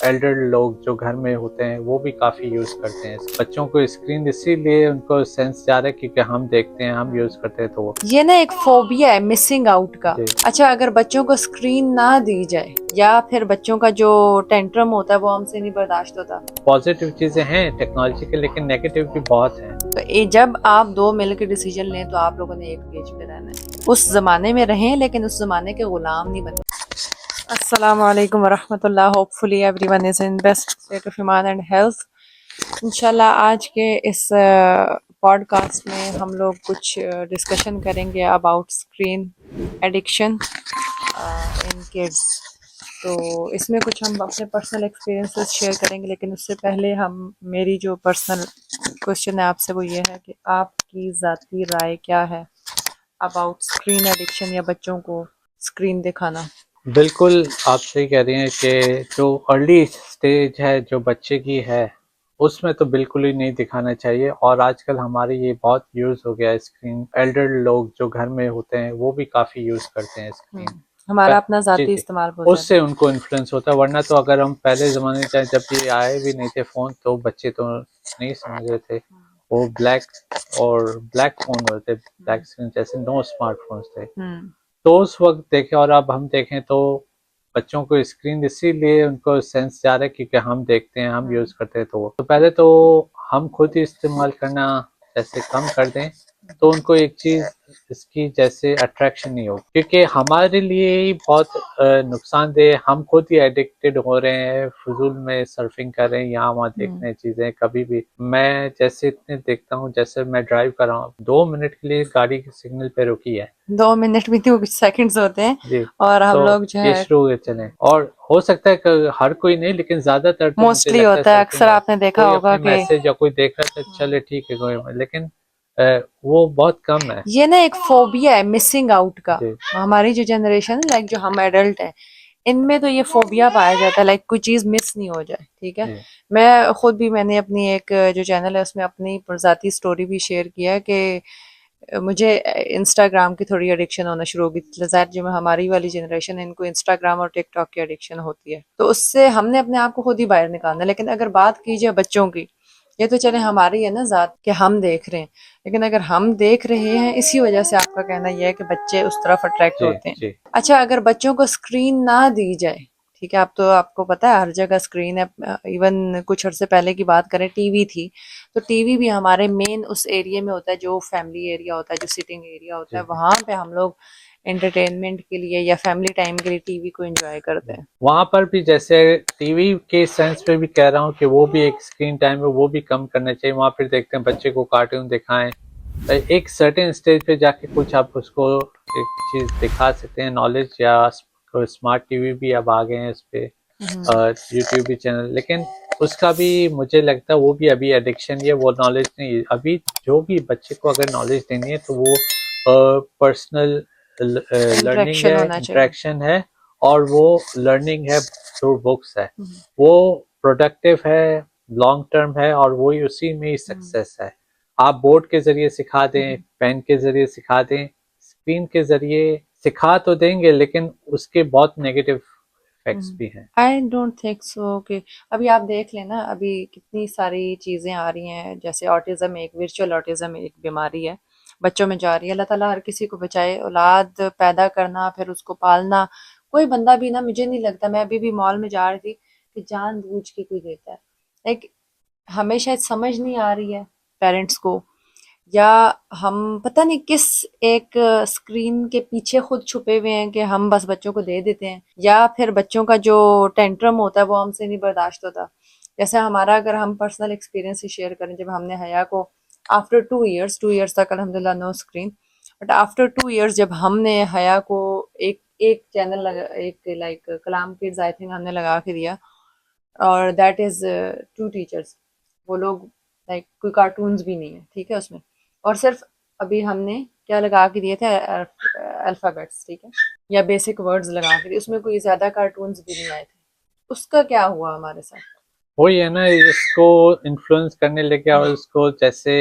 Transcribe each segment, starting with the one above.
Elder लोग जो घर में होते हैं वो भी काफ़ी यूज़ करते हैं। बच्चों को स्क्रीन इसीलिए उनको सेंस जा रहा है क्योंकि हम देखते हैं, हम यूज़ करते हैं, तो ये ना एक फोबिया है मिसिंग आउट का। जी। अच्छा, अगर बच्चों को स्क्रीन ना दी जाए या फिर बच्चों का जो टेंट्रम होता है वो हमसे नहीं बर्दाश्त होता, पॉजिटिव चीज़ें हैं टेक्नोलॉजी के, लेकिन नेगेटिव भी बहुत हैं। तो जब आप दो मिल के डिसीजन लें तो आप लोगों ने एक पेज पे रहना है। उस जमाने में रहें लेकिन उस जमाने के गुलाम नहीं बने। अस्सलाम वालेकुम वरहमतुल्लाह। Hopefully everyone is in best state of ईमान एंड हेल्थ। इंशाल्लाह आज के इस पॉडकास्ट में हम लोग कुछ डिस्कशन करेंगे about screen addiction in kids. तो इसमें कुछ हम अपने पर्सनल एक्सपीरियंसेस शेयर करेंगे, लेकिन उससे पहले हम मेरी जो पर्सनल क्वेश्चन है आपसे वो ये है कि आपकी ज़ाती राय क्या है अबाउट स्क्रीन एडिक्शन या बच्चों को स्क्रीन दिखाना। बिल्कुल आप सही कह रही हैं कि जो अर्ली स्टेज है जो बच्चे की है उसमें तो बिल्कुल ही नहीं दिखाना चाहिए। और आजकल हमारे ये बहुत यूज़ हो गया है स्क्रीन। एल्डर लोग जो घर में होते हैं वो भी काफ़ी यूज़ करते हैं स्क्रीन। हमारा अपना जी ज़ाती जी, इस्तेमाल बहुत ज़्यादा उससे उनको इन्फ्लुएंस होता है। वरना तो अगर हम पहले ज़माने में जब ये आए भी नहीं थे फ़ोन तो बच्चे तो नहीं समझ रहे थे। वो ब्लैक फ़ोन होते थे, ब्लैक स्क्रीन, जैसे नो स्मार्टफोन्स थे। तो उस वक्त देखें और अब हम देखें तो बच्चों को स्क्रीन इसीलिए उनको सेंस जा रहा है क्योंकि हम देखते हैं, हम यूज़ करते हैं, तो पहले तो हम खुद ही इस्तेमाल करना जैसे कम कर दें तो उनको एक चीज़ इसकी जैसे अट्रैक्शन नहीं होगी, क्योंकि हमारे लिए ही बहुत नुकसानदेह। हम खुद ही एडिक्टेड हो रहे हैं, फजूल में सर्फिंग कर रहे हैं, यहाँ वहाँ देख रहे हैं चीज़ें। कभी भी मैं जैसे इतने देखता हूँ, जैसे मैं ड्राइव कर रहा हूँ 2 मिनट के लिए गाड़ी के सिग्नल पे रुकी है, 2 मिनट भी तो कुछ सेकंड्स होते हैं जी, और हम तो लोग जो ये है शुरू हुए चले। और हो सकता है कि हर कोई नहीं, लेकिन ज्यादातर तो मुझे मोस्टली लगता है होता है। सर्फिंग अक्सर है। आपने देखा कोई होगा अपनी कि मैसेज या कोई देख रहा था, चले ठीक है कोई, लेकिन वो बहुत कम है। ये ना एक फोबिया है मिसिंग आउट का। जी हमारी जो जनरेशन लाइक जो हम एडल्ट हैं इनमें तो ये फोबिया पाया जाता है, लाइक कोई चीज मिस नहीं हो जाए। ठीक है, जी मैं खुद भी मैंने अपनी एक जो चैनल है उसमें अपनी ज़ाती स्टोरी भी शेयर किया है कि मुझे इंस्टाग्राम की थोड़ी एडिक्शन होना शुरू हो गई। ज़ाहिर जो हमारी वाली जनरेशन है इनको इंस्टाग्राम और टिकटॉक की एडिक्शन होती है, तो उससे हमने अपने आप को खुद ही बाहर निकालना है। लेकिन अगर बात की जाए बच्चों की, ये तो चले हमारी है ना ज़ात कि हम देख रहे हैं, लेकिन अगर हम देख रहे हैं इसी वजह से आपका कहना यह है कि बच्चे उस तरफ अट्रैक्ट जी होते हैं। जी अच्छा, अगर बच्चों को स्क्रीन ना दी जाए, ठीक है, अब तो आपको पता है हर जगह स्क्रीन है। इवन कुछ अर्से पहले की बात करें टीवी थी, तो टीवी भी हमारे मेन उस एरिया में होता है जो फैमिली एरिया होता है, जो सिटिंग एरिया होता जी है, जी वहां पे हम लोग एंटरटेनमेंट के लिए या फैमिली टाइम के लिए टीवी को एंजॉय करते हैं। वहां पर भी जैसे टीवी के सेंस में भी कह रहा हूँ कि वो भी एक स्क्रीन टाइम है, वो भी कम करना चाहिए। वहां फिर देखते हैं बच्चे को कार्टून दिखाएं, एक सर्टेन स्टेज पे जाके कुछ आप उसको एक चीज दिखा सकते हैं, नॉलेज, या स्मार्ट टीवी भी अब आ गए हैं उस पे, यूट्यूब भी चैनल। लेकिन उसका भी मुझे लगता है वो भी अभी एडिक्शन ही है, वो नॉलेज नहीं है। अभी जो भी बच्चे को अगर नॉलेज देनी है तो वो पर्सनल लर्निंग इंटरेक्शन है, होना चाहिए। इंटरेक्शन है, और वो लर्निंग है थ्रू बुक्स है, वो प्रोडक्टिव है, लॉन्ग टर्म है, और वही उसी में ही सक्सेस है। आप बोर्ड के जरिए सिखा दें, पेन के जरिए सिखा दें, स्क्रीन के जरिए सिखा तो देंगे, लेकिन उसके बहुत नेगेटिव इफेक्ट्स भी हैं। आई डोंट थिंक सो कि अभी आप देख लेना, अभी कितनी सारी चीज़ें आ रही हैं, जैसे ऑटिज्म, एक वर्चुअल ऑटिज्म एक बीमारी है, बच्चों में जा रही है। अल्लाह ताला हर किसी को बचाए। औलाद पैदा करना फिर उसको पालना, कोई बंदा भी ना, मुझे नहीं लगता, मैं अभी भी मॉल में जा रही थी, कि जानबूझ के कोई देता है। लाइक हमें शायद समझ नहीं आ रही है पेरेंट्स को, या हम पता नहीं किस एक स्क्रीन के पीछे खुद छुपे हुए हैं कि हम बस बच्चों को दे देते हैं, या फिर बच्चों का जो टेंट्रम होता है वो हमसे नहीं बर्दाश्त होता। जैसे हमारा अगर हम पर्सनल एक्सपीरियंस ही शेयर करें, जब हमने हया को आफ्टर 2 इयर्स तक अल्हम्दुलिल्लाह no screen, but after 2 years जब हमने हया को एक एक चैनल लगा, एक like Kalam kids I think हमने लगा के दिया, और दैट इज 2 टीचर्स। वो लोग लाइक कोई कार्टून्स भी नहीं है ठीक है उसमें, और सिर्फ अभी हमने क्या लगा के दिए थे, अल्फ़ाबेट्स, ठीक है, या बेसिक वर्ड्स लगा के दिए, उसमें कोई ज़्यादा कार्टून्स भी नहीं आए थे। उसका क्या हुआ हमारे साथ। वही है ना, इसको इन्फ्लुएंस करने लग गया और इसको जैसे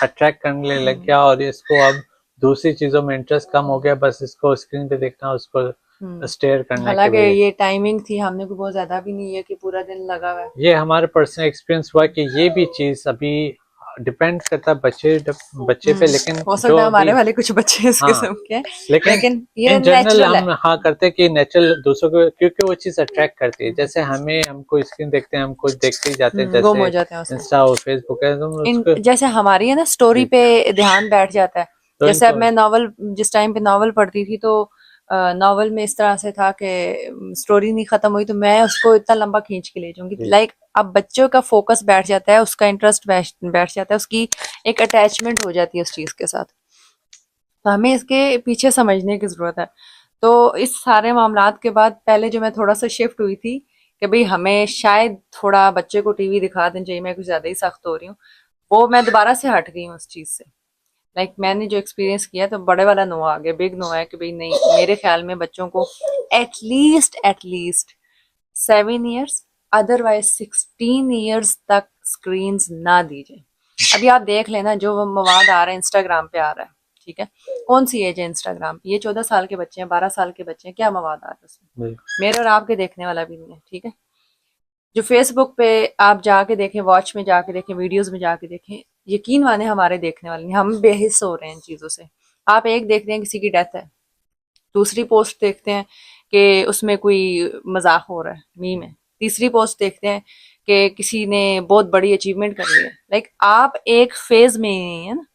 अट्रैक्ट करने लग गया, और इसको अब दूसरी चीजों में इंटरेस्ट कम हो गया, बस इसको स्क्रीन पे देखना, उसको स्टेयर करने के हालांकि वजह। ये टाइमिंग थी, हमने को बहुत ज्यादा भी नहीं है कि पूरा दिन लगा हुआ है। ये हमारा पर्सनल एक्सपीरियंस हुआ कि ये भी चीज अभी डिपेंड करता है बच्चे पे, लेकिन हो जो सकता है अभी, हमारे वाले कुछ बच्चे इस हाँ, किस्म के हैं, लेकिन लेकिन ये इन जनरल नेचुरल है। हम हाँ करते हैं कि नेचुरल दूसरों को, क्योंकि वो चीज अट्रैक्ट करती है। जैसे हमें, हमको स्क्रीन देखते हैं, हम कुछ देखते ही जाते हैं, गुम जैसे हो जाते हैं उसमें। इंस्टा और फेसबुक है, तो इन उसको जैसे हमारी है ना स्टोरी जी, पे ध्यान बैठ जाता है। तो जैसे अब इनको मैं नॉवल, जिस टाइम पे नॉवल पढ़ती थी तो नॉवल में इस तरह से था कि स्टोरी नहीं खत्म हुई तो मैं उसको इतना लंबा खींच के ले जाऊंगी, जी, लाइक अब बच्चों का फोकस बैठ जाता है, उसका इंटरेस्ट बैठ जाता है, उसकी एक अटैचमेंट हो जाती है उस चीज के साथ। तो हमें इसके पीछे समझने की जरूरत है। तो इस सारे मामलात के बाद पहले जो मैं थोड़ा सा शिफ्ट हुई थी कि भाई हमें शायद थोड़ा बच्चे को टीवी दिखा देना चाहिए, मैं कुछ ज्यादा ही सख्त हो रही हूँ, वो मैं दोबारा से हट गई हूँ उस चीज से। लाइक मैंने जो एक्सपीरियंस किया तो बड़े वाला नो आ गया, बिग नो है कि भाई नहीं, मेरे ख्याल में बच्चों को एटलीस्ट 7 ईयर्स, अदरवाइज 16 ईयर्स तक स्क्रीन ना दीजिए। अभी आप देख लेना जो वो मवाद आ रहा है इंस्टाग्राम पे आ रहा है, ठीक है, कौन सी एज है इंस्टाग्राम पे, ये 14 साल के बच्चे हैं, 12 साल के बच्चे हैं, क्या मवाद आ रहा है उसमें, जी, मेरे और आपके देखने वाला भी नहीं है, ठीक है। जो फेसबुक पे आप जाके देखें, वॉच में जाके देखें, वीडियोस में जाके देखें, यकीन माने हमारे देखने वाले नहीं, हम बेहिस हो रहे हैं इन चीजों से। आप एक देखते हैं किसी की डेथ है, दूसरी पोस्ट देखते हैं कि उसमें कोई मजाक हो रहा है, मीम है, तीसरी पोस्ट देखते हैं कि किसी ने बहुत बड़ी अचीवमेंट कर ली है। लाइक आप एक फेज में ही नहीं है ना,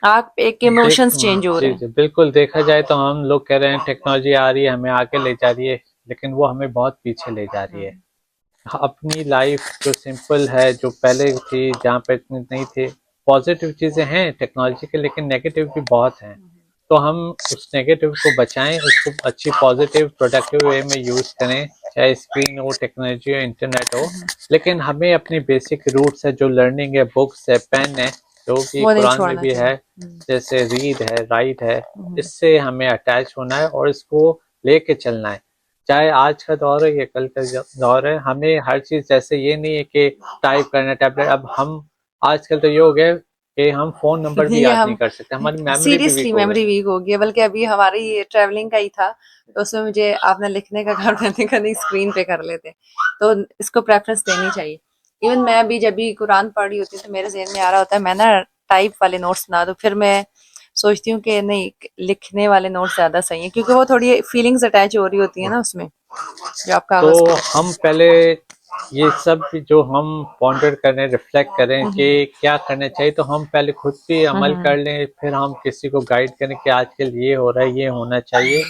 आप एक इमोशंस चेंज हो रहे जी, हैं। जी, बिल्कुल देखा जाए तो हम लोग कह रहे हैं टेक्नोलॉजी आ रही है, हमें आगे ले जा रही है, लेकिन वो हमें बहुत पीछे ले जा रही है। अपनी लाइफ जो सिंपल है, जो पहले थी, जहाँ पे इतनी नहीं थे, पॉजिटिव चीज़ें हैं टेक्नोलॉजी के, लेकिन नेगेटिव भी बहुत हैं। तो हम उस नेगेटिव को बचाएं, उसको अच्छी पॉजिटिव प्रोडक्टिव वे में यूज़ करें, चाहे स्क्रीन हो, टेक्नोलॉजी हो, इंटरनेट हो, लेकिन हमें अपनी बेसिक रूट्स है, जो लर्निंग है, बुक्स है, पेन है, जो कि वो नहीं कुरान में छोड़ना भी है, चाहिए। जैसे रीड है, राइट है, हम्म। इससे हमें अटैच होना है और इसको लेके चलना है। चाहे आज का दौर है या कल का दौर है, हमें हर चीज, जैसे ये नहीं है कि टाइप करना टैबलेट, अब हम आजकल तो ये हो गया कि हम फोन नंबर भी ये याद नहीं हम कर सकते, हमारी मेमोरी भी वीक सीरियसली हो मेमोरी गई। वीक हो गई है, बल्कि अभी हमारी ट्रैवलिंग का ही था तो उसमें मुझे आपने लिखने का काम करने का नहीं, स्क्रीन पे कर लेते, तो इसको प्रेफरेंस देनी चाहिए। इवन मैं भी जब भी कुरान पढ़ रही होती हूँ तो मेरे ज़हन में आ रहा होता है मैं ना टाइप वाले नोट्स बना दूं, फिर मैं सोचती हूँ कि नहीं, लिखने वाले नोट्स ज्यादा सही है, क्योंकि वो थोड़ी फीलिंग्स अटैच हो रही होती है ना उसमें, जो आप तो कागज पे लिखते हम पहले ये सब जो हम पॉन्डर करें, रिफ्लेक्ट करें कि हैं। क्या करना चाहिए, तो हम पहले खुद भी अमल हम्म। कर लें, फिर हम किसी को गाइड करें कि आजकल ये हो रहा है, ये होना चाहिए।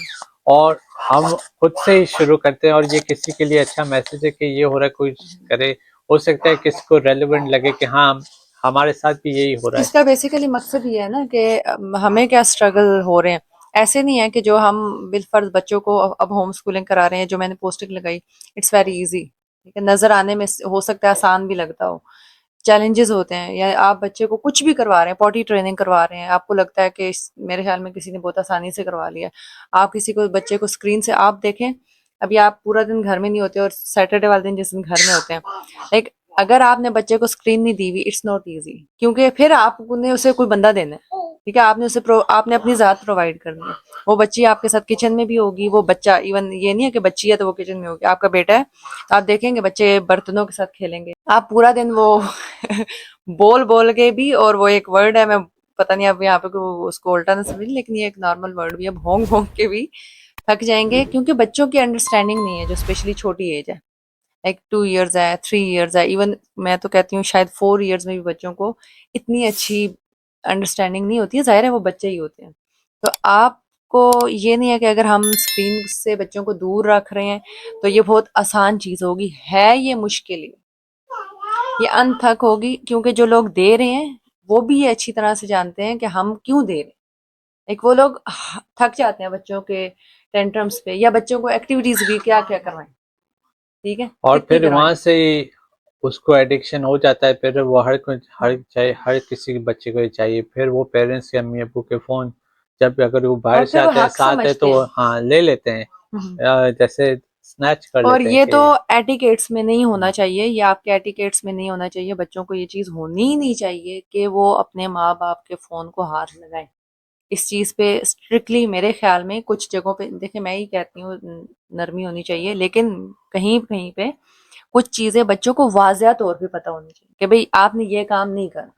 और हम खुद से ही शुरू करते हैं, और ये किसी के लिए अच्छा मैसेज है कि ये हो रहा है, कोई करे, हो सकता है किसी को रेलेवेंट लगे कि हाँ, हमारे साथ भी यही हो रहा है। इसका बेसिकली मकसद ये है ना कि हमें क्या स्ट्रगल हो रहे हैं। ऐसे नहीं है कि जो हम बिलफर्ज बच्चों को अब होम स्कूलिंग करा रहे हैं, जो मैंने पोस्टिंग लगाई, इट्स वेरी इजी, ठीक है, नजर आने में हो सकता है आसान भी लगता हो, चैलेंजेस होते हैं, या आप बच्चे को कुछ भी करवा रहे हैं, पॉटी ट्रेनिंग करवा रहे हैं, आपको लगता है कि मेरे ख्याल में किसी ने बहुत आसानी से करवा लिया, आप किसी को बच्चे को स्क्रीन से आप देखें, अभी आप पूरा दिन घर में नहीं होते और सैटरडे वाले दिन जिस दिन घर में होते हैं, लाइक अगर आपने बच्चे को स्क्रीन नहीं दी हुई, इट्स नॉट इजी, क्योंकि फिर आपने उसे कोई बंदा देना है, ठीक है, आपने उसे आपने अपनी ज़ात प्रोवाइड करनी है। वो बच्ची आपके साथ किचन में भी होगी, वो बच्चा, इवन ये नहीं है कि बच्ची है तो वो किचन में होगी, आपका बेटा है तो आप देखेंगे बच्चे बर्तनों के साथ खेलेंगे, आप पूरा दिन वो बोल बोल के भी, और वो एक वर्ड है, मैं पता नहीं अब यहाँ पे उसको उल्टा ना समझ, लेकिन ये एक नॉर्मल वर्ड भी है, भोंग भोंग के भी थक जाएंगे, क्योंकि बच्चों की अंडरस्टैंडिंग नहीं है, जो स्पेशली छोटी एज है, लाइक 2 ईयर्स है, 3 ईयर्स है, इवन मैं तो कहती हूँ शायद 4 ईयर्स में भी बच्चों को इतनी अच्छी अंडरस्टैंडिंग नहीं होती है, जाहिर है वो बच्चे ही होते हैं। तो आपको ये नहीं है कि अगर हम स्क्रीन से बच्चों को दूर रख रहे हैं तो ये बहुत आसान चीज होगी, है ये मुश्किल ही, ये अनथक होगी, क्योंकि जो लोग दे रहे हैं वो भी ये अच्छी तरह से जानते हैं कि हम क्यों दे रहे हैं। एक वो लोग थक जाते हैं बच्चों के टेंट्रम्स पे, या बच्चों को एक्टिविटीज भी क्या क्या करवाएं, ठीक है, और कितनी फिर करवाएं। वहां से ही उसको एडिक्शन हो जाता है, फिर वो हर कुछ, हर चाहिए, हर किसी के बच्चे को ही चाहिए, फिर वो पेरेंट्स या अम्मी अब्बू के फोन, जब अगर वो बाहर और से फिर वो आते हैं हक साथ है समझते तो वो हैं। हाँ ले लेते हैं, जैसे स्नैच कर और लेते हैं ये तो कि एटिकेट्स में नहीं होना चाहिए, ये आपके एटिकेट्स में नहीं होना चाहिए, बच्चों को ये चीज होनी ही नहीं चाहिए कि वो अपने माँ बाप के फोन को हाथ लगाए, इस चीज़ पे स्ट्रिक्टली मेरे ख्याल में कुछ जगहों पे देखिए मैं ही कहती हूँ नरमी होनी चाहिए, लेकिन कहीं कहीं पे कुछ चीज़ें बच्चों को वाज़िया तौर पे पता होनी चाहिए कि भाई आपने ये काम नहीं करना।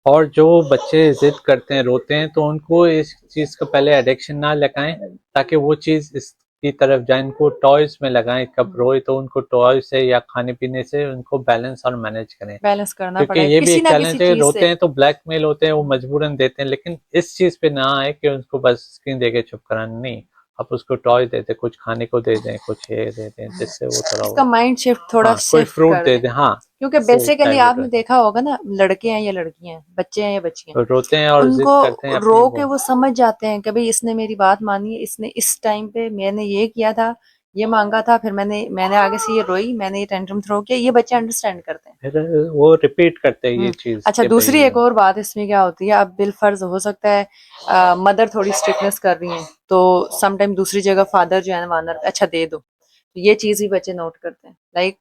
और जो बच्चे जिद करते हैं, रोते हैं, तो उनको इस चीज का पहले एडिक्शन ना लगाएं, ताकि वो चीज इसकी तरफ जाए। इनको टॉयज में लगाएं, कब रोए तो उनको टॉय से या खाने पीने से उनको बैलेंस और मैनेज करें। बैलेंस करना क्योंकि पड़ेगा ये भी किसी एक ना किसी चैलेंज है, चीज़ रोते से। हैं तो ब्लैकमेल होते हैं, वो मजबूरन देते हैं, लेकिन इस चीज पे ना आए कि उनको बस स्क्रीन देके चुप कराना। नहीं, आप उसको टॉय दे दें, कुछ खाने को दे दें, कुछ ये दे दें, जिससे वो थोड़ा उसका वो, माइंड शिफ्ट थोड़ा हाँ, कोई शिफ्ट फ्रूट कर दे दें, दें, हाँ, क्योंकि इससे बेसिकली डाइवर्ट हो आपने जाए। देखा होगा ना, लड़के हैं या लड़कियां हैं, बच्चे हैं या बच्चियां, तो रोते हैं और जिद उनको करते हैं अपनी रो के वो। वो समझ जाते हैं कि भाई इसने मेरी बात मानी है, इसने इस टाइम पे मैंने ये किया था, ये मांगा था, फिर मैंने आगे से ये रोई, मैंने ये टेंट्रम थ्रो किया, ये बच्चे अंडरस्टैंड करते हैं। फिर वो रिपीट करते हैं ये चीज अच्छा, कि दूसरी भाई। एक और बात इसमें क्या होती है, अब बिलफर्ज हो सकता है मदर थोड़ी स्ट्रिक्टनेस कर रही हैं, तो समटाइम दूसरी जगह फादर जो है ना वार्नर अच्छा दे दो, तो ये चीज भी बच्चे नोट करते हैं, लाइक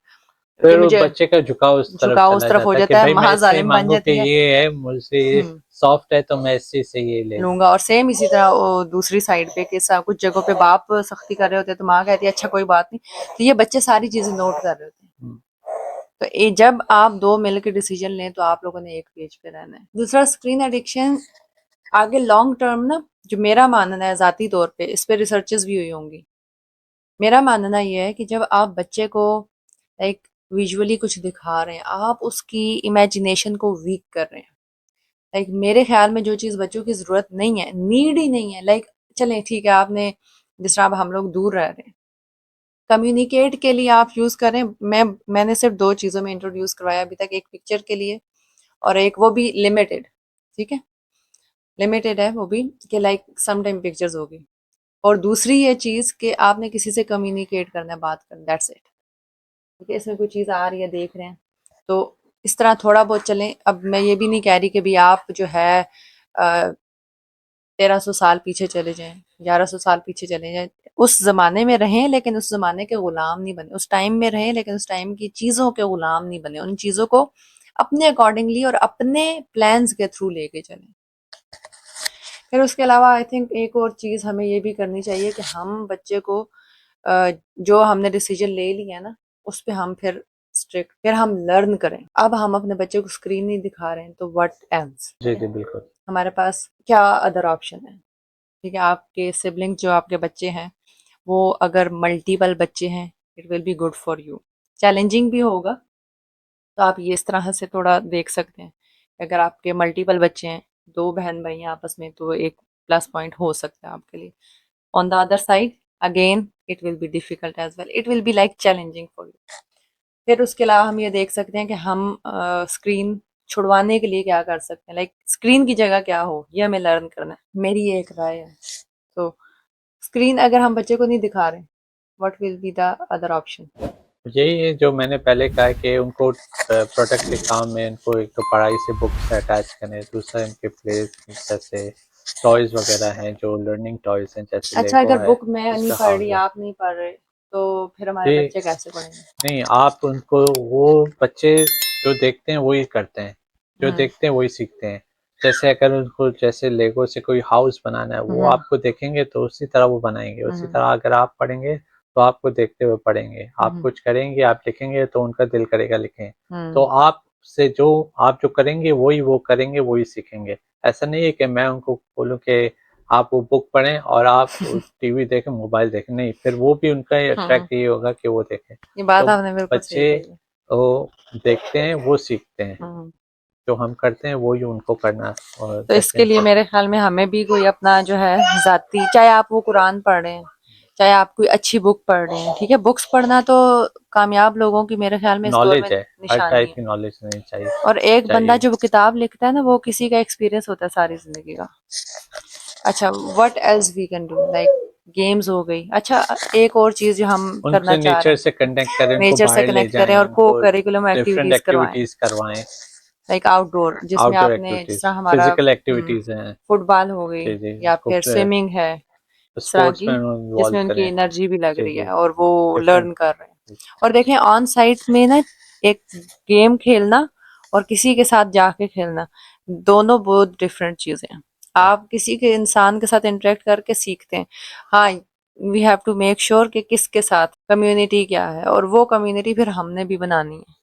कि फिर वो मुझे बच्चे का झुकाव उस तरफ झुकाव उस चला तरफ हो जाता है कि जाता है, भाई मैं माँ इससे जालिम बन मांगू कि जाती है। ये है, मुझसे ये हम्म सॉफ्ट है, तो मैं इस चीज से ये ले लूं। लूंगा। और सेम इसी तरह वो दूसरी साइड पे कि कुछ जगहों पे बाप सख्ती कर रहे होते हैं तो माँ कहती है अच्छा कोई बात नहीं, तो ये बच्चे सारी चीजें नोट कर रहे होते हैं। हम्म, तो जब आप दो मिल के डिसीजन लें तो आप लोगों ने एक पेज पे रहना है। दूसरा, स्क्रीन एडिक्शन आगे लॉन्ग टर्म ना, जो मेरा मानना है जाती तौर पे, इस पे रिसर्चेस भी हुई होंगी, मेरा मानना ये है कि जब आप बच्चे को लाइक विजुअली कुछ दिखा रहे हैं, आप उसकी इमेजिनेशन को वीक कर रहे हैं। लाइक मेरे ख्याल में जो चीज़ बच्चों की ज़रूरत नहीं है, नीड ही नहीं है, लाइक चलें ठीक है, आपने जिस तरह अब हम लोग दूर रह रहे हैं, कम्युनिकेट के लिए आप यूज़ करें। मैंने सिर्फ दो चीज़ों में इंट्रोड्यूस करवाया अभी तक, एक पिक्चर के लिए और एक वो भी लिमिटेड, ठीक है, लिमिटेड है वो भी कि लाइक सम टाइम पिक्चर्स होगी, और दूसरी ये चीज़ कि आपने किसी से कम्युनिकेट करना है, बात करना, दैट्स इट। ठीक है, इसमें कोई चीज़ आ रही है, देख रहे हैं, तो इस तरह थोड़ा बहुत चलें। अब मैं ये भी नहीं कह रही कि भी आप जो है 1300 साल पीछे चले जाएं, 1100 साल पीछे चले जाएं, उस जमाने में रहें लेकिन उस जमाने के गुलाम नहीं बने, उस टाइम में रहें लेकिन उस टाइम की चीज़ों के गुलाम नहीं बने, उन चीज़ों को अपने अकॉर्डिंगली और अपने प्लान्स के थ्रू लेके चलें। फिर उसके अलावा आई थिंक एक और चीज़ हमें ये भी करनी चाहिए कि हम बच्चे को जो हमने डिसीजन ले लिया है ना, उस पे हम फिर स्ट्रिक्ट, फिर हम लर्न करें। अब हम अपने बच्चे को स्क्रीन नहीं दिखा रहे हैं तो व्हाट एल्स, जी जी बिल्कुल। हमारे पास क्या अदर ऑप्शन है। ठीक है, आपके सिबलिंग जो आपके बच्चे हैं, वो अगर मल्टीपल बच्चे हैं, it will be good for you. Challenging भी होगा, तो आप ये इस तरह से थोड़ा देख सकते हैं। अगर आपके मल्टीपल बच्चे हैं, दो बहन भाई हैं आपस में, तो एक प्लस पॉइंट हो सकता है आपके लिए। On the other side again it will be difficult as well, it will be like challenging for you. फिर उसके अलावा हम ये देख सकते हैं कि हम स्क्रीन छुड़वाने के लिए क्या कर सकते हैं, लाइक स्क्रीन की जगह क्या हो, ये हमें लर्न करना है, मेरी ये एक राय है। तो स्क्रीन अगर हम बच्चे को नहीं दिखा रहे, what will be the other option. यही है जो मैंने पहले कहा है कि उनको प्रोडक्ट के काम में इनको एक तो पढ़ाई से बुक से अटैच करें, दूसरा इनके प्ले जैसे टॉयज वगैरह हैं, जो लर्निंग टॉयज हैं, जैसे अच्छा, लेगो अगर है, बुक मैं नहीं उसका पढ़ रही, हाउस है। आप नहीं पढ़ रहे, तो फिर हमारे जी, बच्चे कैसे पढ़ेंगे? नहीं, आप उनको, वो बच्चे जो देखते हैं वही करते हैं, जो हम्म देखते हैं वही सीखते हैं। जैसे अगर उनको जैसे लेगो से कोई हाउस बनाना है, वो हम्म आपको देखेंगे तो उसी तरह वो बनाएंगे। उसी हम्म तरह अगर आप पढ़ेंगे तो आपको देखते हुए पढ़ेंगे। आप हम्म कुछ करेंगे, आप लिखेंगे तो उनका दिल करेगा लिखें। तो हम्म आप से जो आप जो करेंगे वही वो करेंगे, वही सीखेंगे। ऐसा नहीं है कि मैं उनको बोलूँ कि आप वो बुक पढ़ें और आप टीवी देखें, मोबाइल देखें, नहीं, फिर वो भी उनका हम्म, अट्रैक्ट ये होगा कि वो देखें। ये बात तो आपने बिल्कुल सही बच्चे कही है। वो देखते हैं, वो सीखते हैं, हम्म, जो हम करते हैं वही उनको करना है। और तो जैसे इसके लिए मेरे ख्याल में हमें भी कोई अपना जो है जाती, चाहे आप वो कुरान पढ़ रहे हैं, चाहे आप कोई अच्छी बुक पढ़ रहे हैं, ठीक है, बुक्स पढ़ना तो कामयाब लोगों की मेरे ख्याल में इस दौर में नॉलेज है, हर निशानी टाइप है। की नॉलेज नहीं चाहिए और एक बंदा चाहिए। जो किताब लिखता है ना, वो किसी का एक्सपीरियंस होता है सारी जिंदगी का। अच्छा, what else we can do, like games हो गई। अच्छा, एक और चीज जो हम करना उनसे चाह रहे नेचर हैं, से कनेक्ट करें, उनको नेचर से बाहर ले कनेक्ट करें जाएं, और को उनको करिकुलम डिफरेंट एक्टिविटीज करवाएं, एक्टिविटीज करवाएं, लाइक आउटडोर, जिसमें आउटडोर आपने जिस एक्टिविटीज, तरह हमारा फिजिकल एक्टिविटीज हैं। फुटबॉल हो गई जी जी, या उनको फिर स्विमिंग है, इस तरह स्पोर्ट्स की, में इन्वॉल्व जिसमें उनकी करें। एनर्जी भी लग जी रही जी, है और वो डिफरेंट। लर्न कर रहे हैं। और देखें ऑन साइट में ना, एक गेम खेलना और किसी के साथ जाके खेलना, दोनों बहुत डिफरेंट चीजें हैं। आप किसी के इंसान के साथ इंटरेक्ट करके सीखते हैं। हाँ, we have to make sure कि किसके साथ कम्युनिटी क्या है, और वो कम्युनिटी फिर हमने भी बनानी है।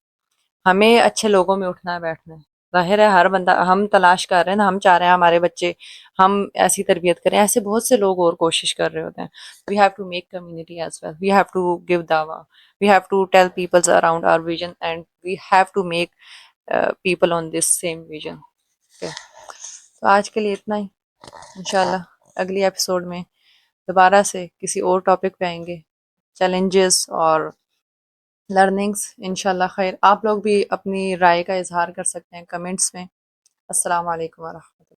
हमें अच्छे लोगों में उठना है, बैठना है। ज़ाहिर है हर बंदा, हम तलाश कर रहे हैं ना, हम चाह रहे हैं हमारे बच्चे, हम ऐसी तरबियत करें, ऐसे बहुत से लोग और कोशिश कर रहे होते हैं। We have to make community as well, we have to give दावा, we have to tell peoples around our vision, and we have to make people on this same vision. Okay, तो आज के लिए इतना ही। इंशाल्लाह अगली एपिसोड में दोबारा से किसी और टॉपिक पे आएंगे, चैलेंजेस और लर्निंग्स। इंशाल्लाह खैर, आप लोग भी अपनी राय का इजहार कर सकते हैं कमेंट्स में। अस्सलाम वालेकुम वरहमतुल्लाह।